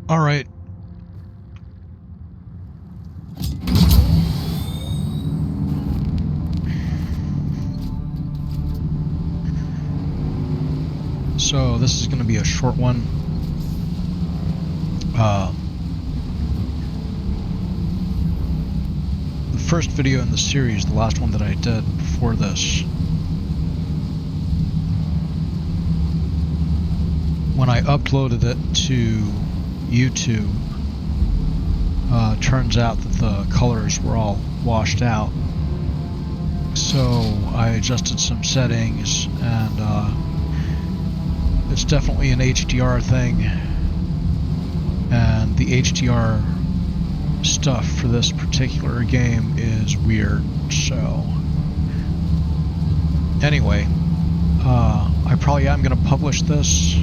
All right. So this is going to be a short one. The first video in the series, the last one that I did before this, when I uploaded it to YouTube, turns out that the colors were all washed out. So I adjusted some settings, and it's definitely an HDR thing, and the HDR stuff for this particular game is weird. So anyway, I probably am going to publish this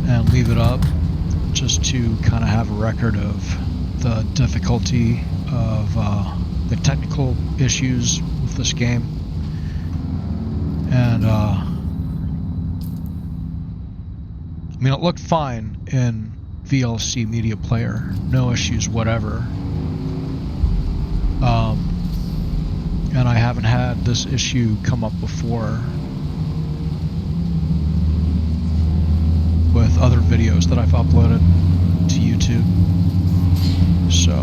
and leave it up just to kind of have a record of the difficulty of the technical issues with this game. And I mean, it looked fine in VLC Media Player, no issues whatever. And I haven't had this issue come up before with other videos that I've uploaded to YouTube. So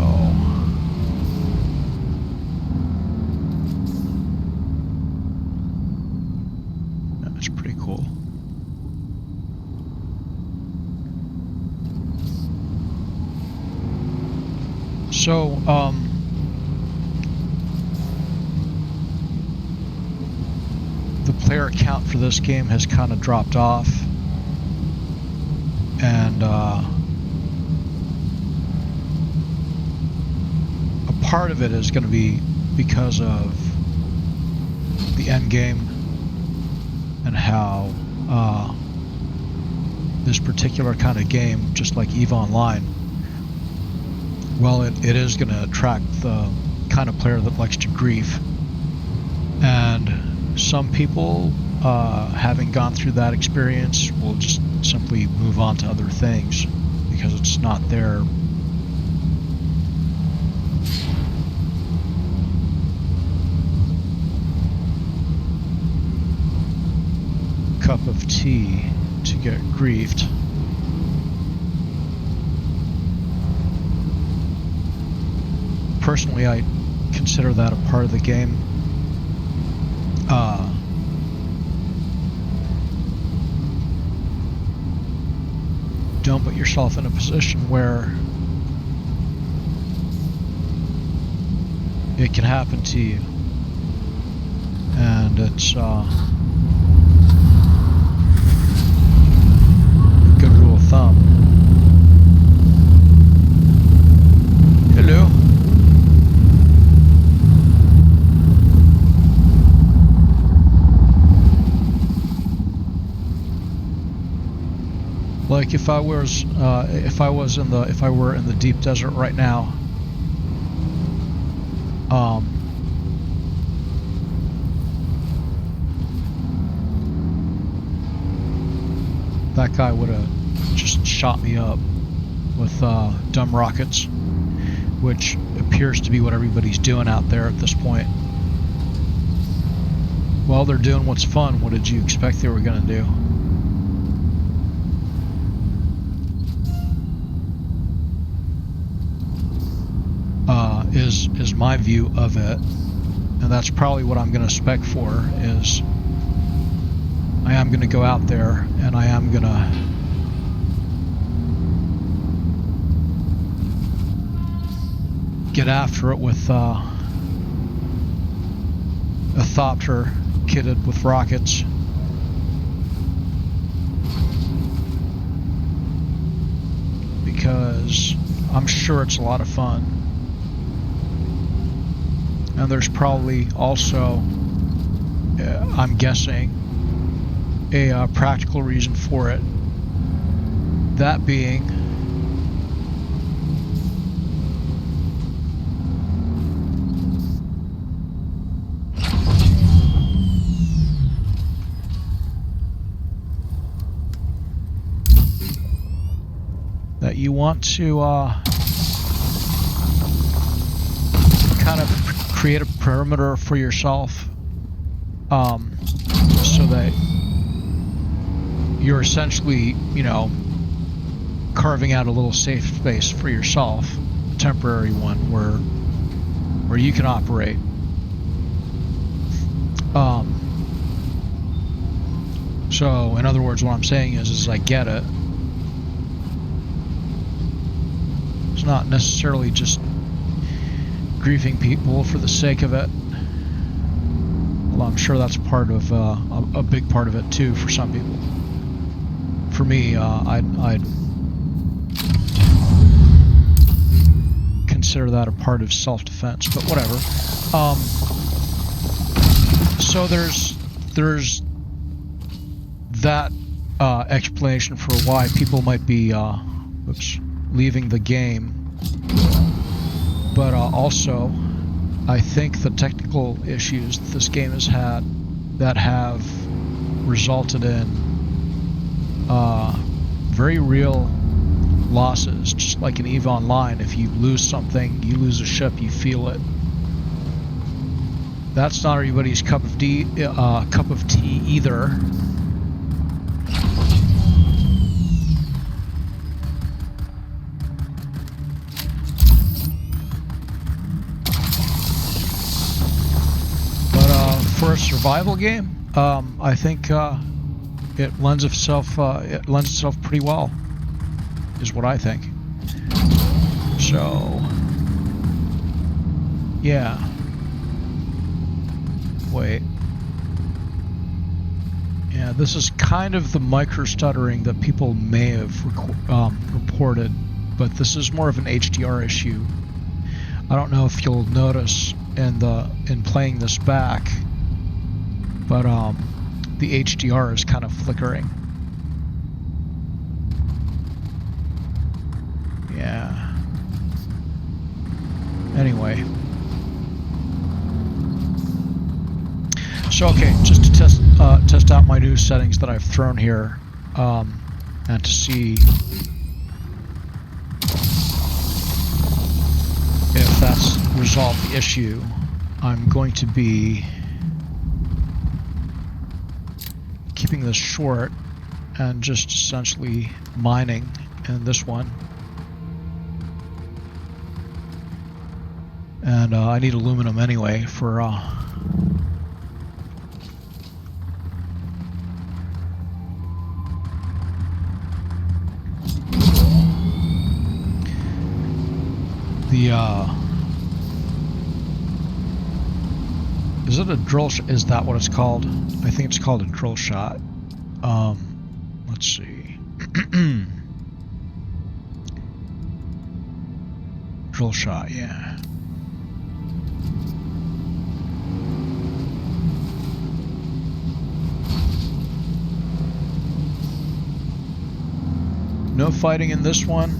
that's pretty cool. So the player count for this game has kind of dropped off, and a part of it is going to be because of the end game and how this particular kind of game, just like EVE Online, well, it is going to attract the kind of player that likes to grief. And some people, having gone through that experience, will just simply move on to other things because it's not their cup of tea to get griefed. Personally, I consider that a part of the game. Don't put yourself in a position where it can happen to you, and it's a good rule of thumb. Hello. Like if I were in the deep desert right now, that guy would have just shot me up with dumb rockets, which appears to be what everybody's doing out there at this point. Well, they're doing what's fun. What did you expect they were going to do? Is my view of it, and that's probably what I'm going to spec for. Is I am going to go out there and I am going to get after it with a Thopter kitted with rockets. Because I'm sure it's a lot of fun. And there's probably also, I'm guessing, a practical reason for it. That being, you want to kind of create a perimeter for yourself, so that you're essentially, you know, carving out a little safe space for yourself, a temporary one where you can operate. So in other words, what I'm saying is I get it. It's not necessarily just griefing people for the sake of it. Well, I'm sure that's part of a big part of it too for some people. For me, I'd consider that a part of self-defense, but whatever. So there's that explanation for why people might be leaving the game, but also I think the technical issues that this game has had that have resulted in very real losses, just like in EVE Online. If you lose something, you lose a ship, you feel it. That's not everybody's cup of tea either. But for a survival game, I think it lends itself pretty well, is what I think. So yeah. Wait. Yeah, this is kind of the micro stuttering that people may have reported, but this is more of an HDR issue. I don't know if you'll notice in playing this back, but the HDR is kind of flickering. Yeah. Anyway. So okay, just to test out my new settings that I've thrown here, and to see if that's resolved the issue, I'm going to be keeping this short and just essentially mining in this one. And I need aluminum anyway for is it a drill is that what it's called? I think it's called a drill shot. Let's see. Drill shot, yeah. No fighting in this one.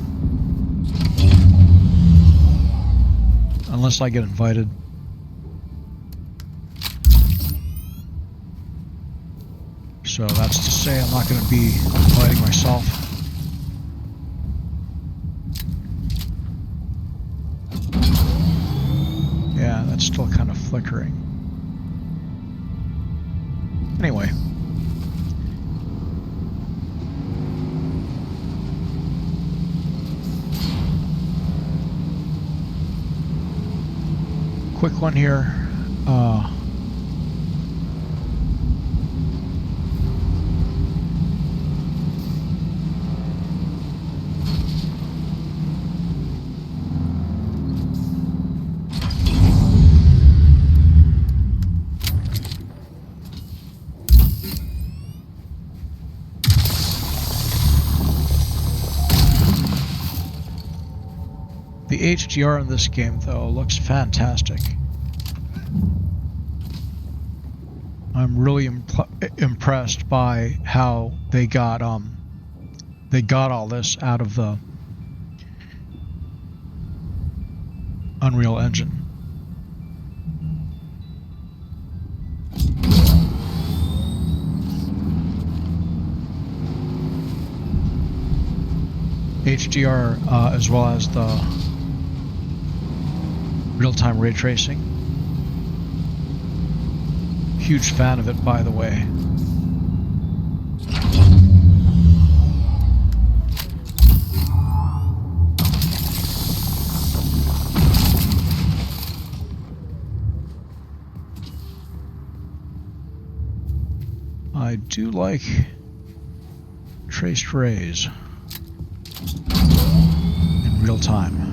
Unless I get invited. So that's to say I'm not going to be inviting myself. Yeah, that's still kind of flickering. Anyway. Quick one here. The HDR in this game, though, looks fantastic. I'm really impressed by how they got all this out of the Unreal Engine. HDR as well as the real-time ray tracing. Huge fan of it, by the way. I do like traced rays in real time.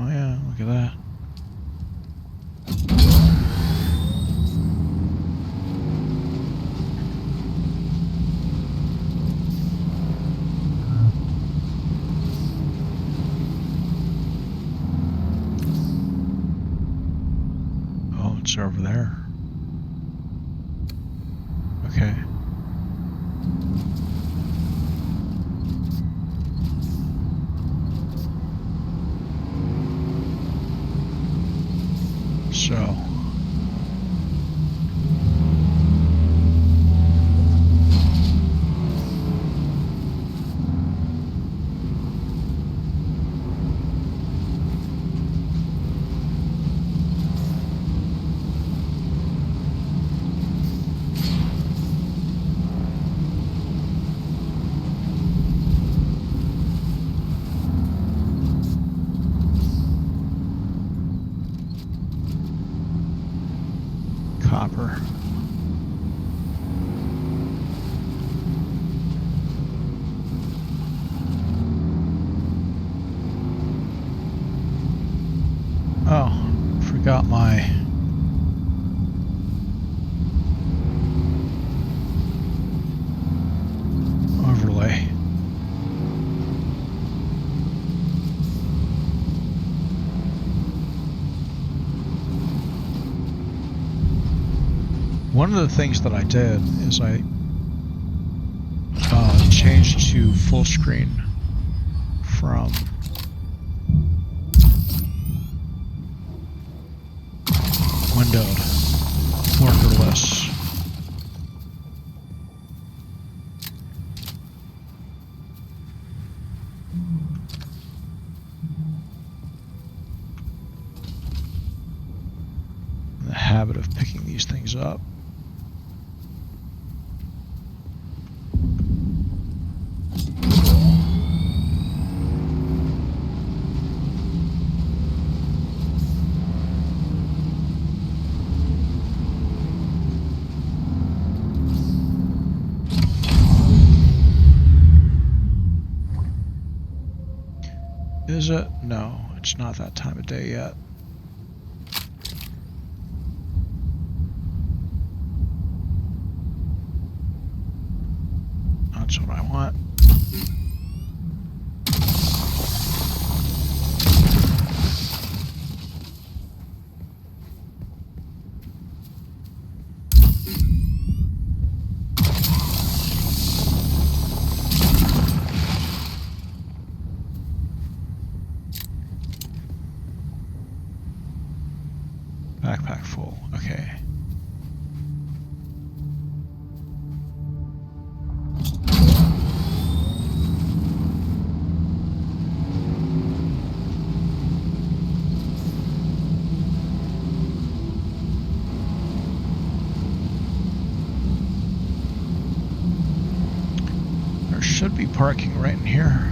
Oh yeah, look at that. Oh, it's over there. Okay. So, copper. Oh, forgot my overlay. One of the things that I did is I changed to full screen from windowed borderless. In the habit of picking these things up. Is it? No, it's not that time of day yet. That's what I want. Backpack full. Okay. There should be parking right in here.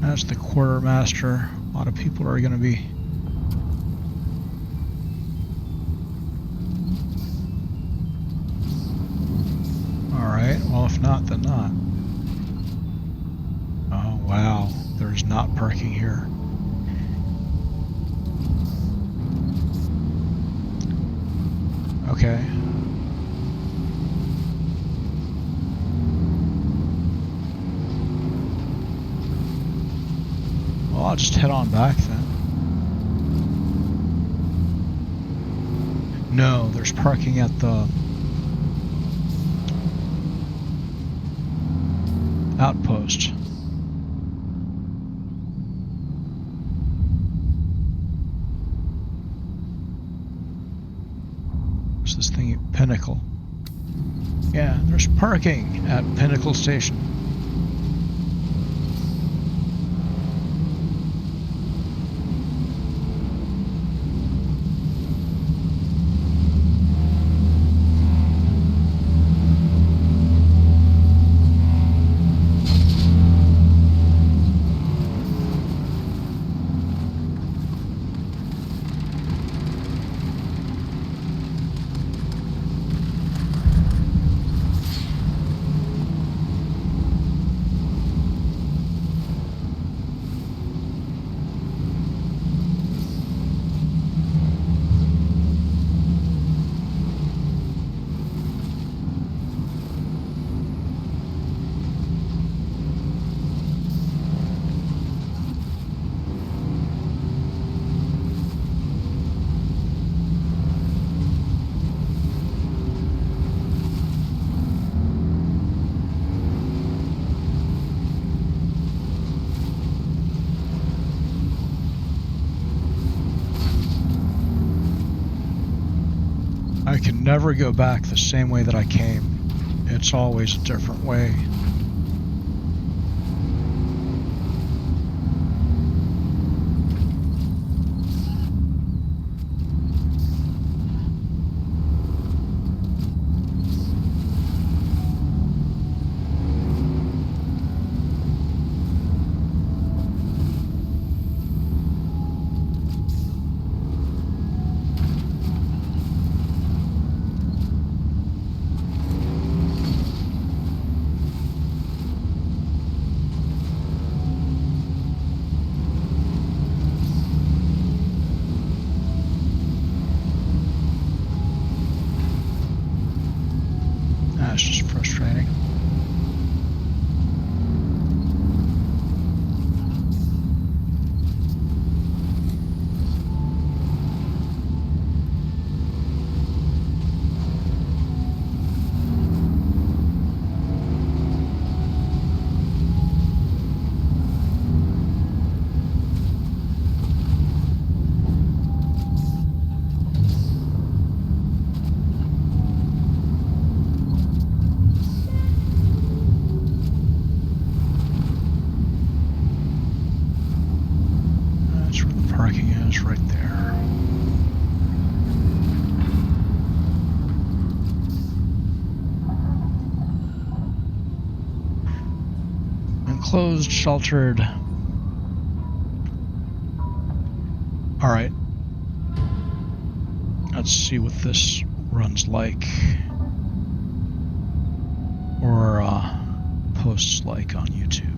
That's the quartermaster. A lot of people are going to be... Alright, well if not, then not. Oh wow, there's not parking here. Okay. Well, I'll just head on back then. No, there's parking at the outpost. What's this thing? Pinnacle. Yeah, there's parking at Pinnacle Station. I can never go back the same way that I came. It's always a different way. That's just frustrating. Parking is right there. Enclosed, sheltered. All right. Let's see what this runs like, or posts like on YouTube.